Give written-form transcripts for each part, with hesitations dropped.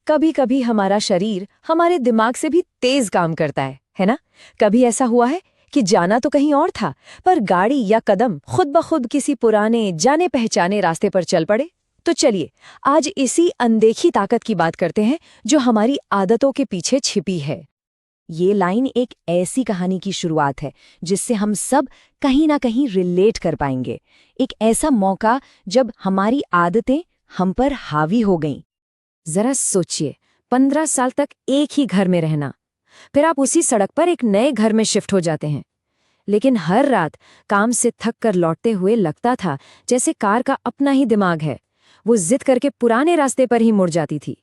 कभी कभी हमारा शरीर हमारे दिमाग से भी तेज काम करता है ना? कभी ऐसा हुआ है कि जाना तो कहीं और था, पर गाड़ी या कदम खुद ब खुद किसी पुराने जाने पहचाने रास्ते पर चल पड़े। तो चलिए आज इसी अनदेखी ताकत की बात करते हैं जो हमारी आदतों के पीछे छिपी है। ये लाइन एक ऐसी कहानी की शुरुआत है जिससे हम सब कहीं ना कहीं रिलेट कर पाएंगे। एक ऐसा मौका जब हमारी आदतें हम पर हावी हो गईं। जरा सोचिए, 15 साल तक एक ही घर में रहना, फिर आप उसी सड़क पर एक नए घर में शिफ्ट हो जाते हैं। लेकिन हर रात काम से थक कर लौटते हुए लगता था जैसे कार का अपना ही दिमाग है, वो जिद करके पुराने रास्ते पर ही मुड़ जाती थी।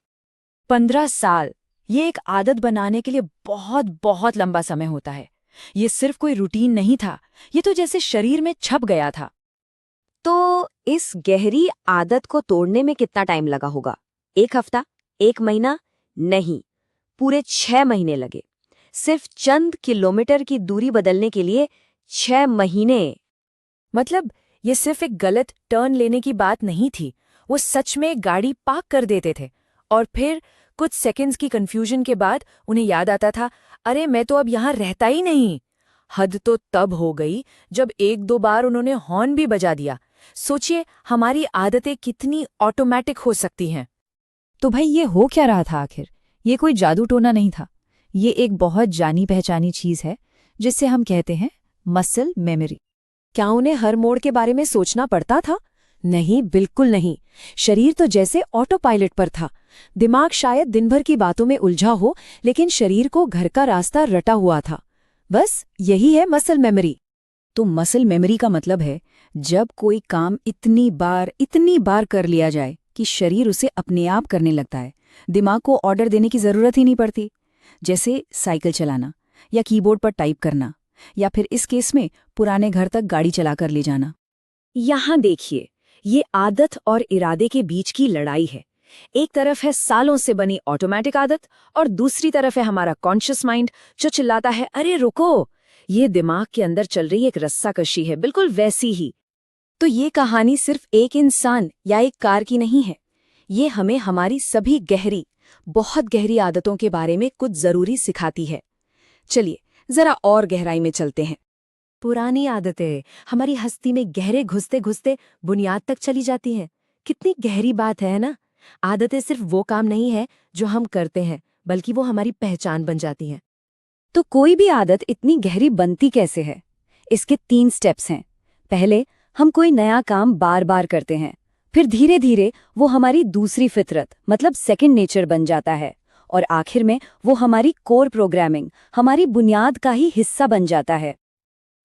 15 साल, ये एक आदत बनाने के लिए बहुत बहुत लंबा समय होता है। ये सिर्फ कोई रूटीन नहीं था, ये तो जैसे शरीर में छप गया था। तो इस गहरी आदत को तोड़ने में कितना टाइम लगा होगा? 1 हफ्ता? 1 महीना? नहीं, पूरे 6 महीने लगे। सिर्फ चंद किलोमीटर की दूरी बदलने के लिए 6 महीने। मतलब ये सिर्फ एक गलत टर्न लेने की बात नहीं थी, वो सच में गाड़ी पार्क कर देते थे और फिर कुछ सेकंड्स की कंफ्यूजन के बाद उन्हें याद आता था, अरे मैं तो अब यहाँ रहता ही नहीं। हद तो तब हो गई जब 1-2 बार उन्होंने हॉर्न भी बजा दिया। सोचिए हमारी आदतें कितनी ऑटोमेटिक हो सकती हैं। तो भाई ये हो क्या रहा था आखिर? ये कोई जादू टोना नहीं था, ये एक बहुत जानी पहचानी चीज है जिससे हम कहते हैं मसल मेमोरी। क्या उन्हें हर मोड़ के बारे में सोचना पड़ता था? नहीं, बिल्कुल नहीं। शरीर तो जैसे ऑटो पायलट पर था। दिमाग शायद दिन भर की बातों में उलझा हो, लेकिन शरीर को घर का रास्ता रटा हुआ था। बस यही है मसल मेमोरी। तो मसल मेमोरी का मतलब है जब कोई काम इतनी बार कर लिया जाए कि शरीर उसे अपने आप करने लगता है, दिमाग को ऑर्डर देने की जरूरत ही नहीं पड़ती। जैसे साइकिल चलाना या कीबोर्ड पर टाइप करना, या फिर इस केस में पुराने घर तक गाड़ी चलाकर ले जाना। यहाँ देखिए, ये आदत और इरादे के बीच की लड़ाई है। एक तरफ है सालों से बनी ऑटोमेटिक आदत और दूसरी तरफ है हमारा कॉन्शियस माइंड जो चिल्लाता है, अरे रुको, ये दिमाग के अंदर चल रही एक रस्साकशी है, बिल्कुल वैसी ही। तो ये कहानी सिर्फ एक इंसान या एक कार की नहीं है, ये हमें हमारी सभी बहुत गहरी आदतों के बारे में कुछ जरूरी सिखाती है। चलिए जरा और गहराई में चलते हैं। पुरानी आदतें हमारी हस्ती में गहरे घुसते घुसते बुनियाद तक चली जाती हैं। कितनी गहरी बात है ना? आदतें सिर्फ वो काम नहीं है जो हम करते हैं, बल्कि वो हमारी पहचान बन जाती हैं। तो कोई भी आदत इतनी गहरी बनती कैसे है? इसके 3 स्टेप्स हैं। पहले, हम कोई नया काम बार बार करते हैं, फिर धीरे धीरे वो हमारी दूसरी फितरत मतलब सेकंड नेचर बन जाता है, और आखिर में वो हमारी कोर प्रोग्रामिंग, हमारी बुनियाद का ही हिस्सा बन जाता है।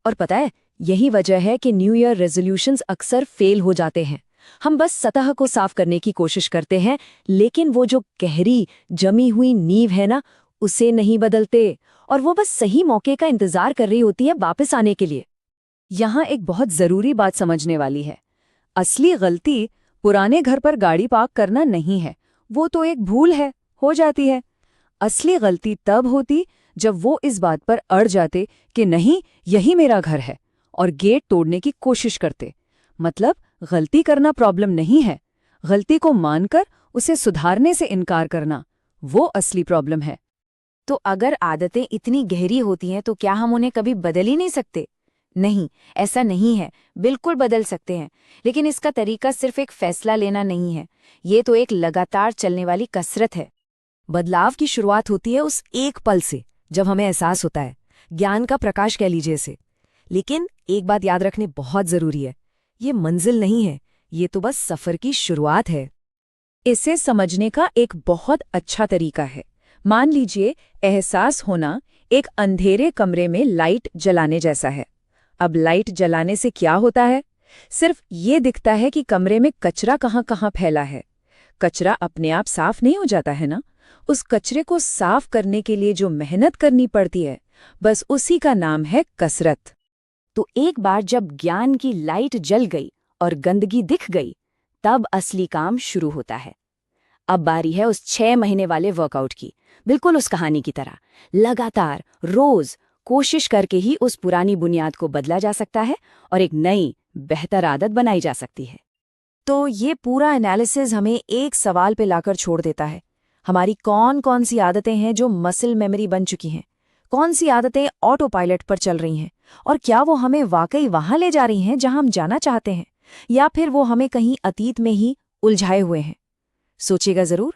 और पता है, यही वजह है कि न्यू ईयर रेजोल्यूशंस अक्सर फेल हो जाते हैं। हम बस सतह को साफ करने की कोशिश करते हैं, लेकिन वो जो गहरी जमी हुई नींव है ना, उसे नहीं बदलते, और वो बस सही मौके का इंतजार कर रही होती है वापस आने के लिए। यहाँ एक बहुत जरूरी बात समझने वाली है। असली गलती पुराने घर पर गाड़ी पार्क करना नहीं है, वो तो एक भूल है, हो जाती है। असली गलती तब होती जब वो इस बात पर अड़ जाते कि नहीं, यही मेरा घर है, और गेट तोड़ने की कोशिश करते। मतलब गलती करना प्रॉब्लम नहीं है, गलती को मानकर उसे सुधारने से इनकार करना, वो असली प्रॉब्लम है। तो अगर आदतें इतनी गहरी होती हैं तो क्या हम उन्हें कभी बदल ही नहीं सकते? नहीं, ऐसा नहीं है, बिल्कुल बदल सकते हैं, लेकिन इसका तरीका सिर्फ एक फैसला लेना नहीं है, ये तो एक लगातार चलने वाली कसरत है। बदलाव की शुरुआत होती है उस एक पल से जब हमें एहसास होता है, ज्ञान का प्रकाश कह लीजिए इसे। लेकिन एक बात याद रखनी बहुत जरूरी है, ये मंजिल नहीं है, ये तो बस सफर की शुरुआत है। इसे समझने का एक बहुत अच्छा तरीका है। मान लीजिए एहसास होना एक अंधेरे कमरे में लाइट जलाने जैसा है। अब लाइट जलाने से क्या होता है? सिर्फ ये दिखता है कि कमरे में कचरा कहाँ कहाँ फैला है। कचरा अपने आप साफ नहीं हो जाता है ना, उस कचरे को साफ करने के लिए जो मेहनत करनी पड़ती है, बस उसी का नाम है कसरत। तो एक बार जब ज्ञान की लाइट जल गई और गंदगी दिख गई, तब असली काम शुरू होता है। अब बारी है उस 6 महीने वाले वर्कआउट की, बिल्कुल उस कहानी की तरह। लगातार रोज कोशिश करके ही उस पुरानी बुनियाद को बदला जा सकता है और एक नई बेहतर आदत बनाई जा सकती है। तो ये पूरा एनालिसिस हमें एक सवाल पे लाकर छोड़ देता है, हमारी कौन कौन सी आदतें हैं जो मसल मेमोरी बन चुकी हैं, कौन सी आदतें ऑटो पायलट पर चल रही हैं, और क्या वो हमें वाकई वहां ले जा रही हैं जहां हम जाना चाहते हैं, या फिर वो हमें कहीं अतीत में ही उलझाए हुए हैं। सोचिएगा जरूर।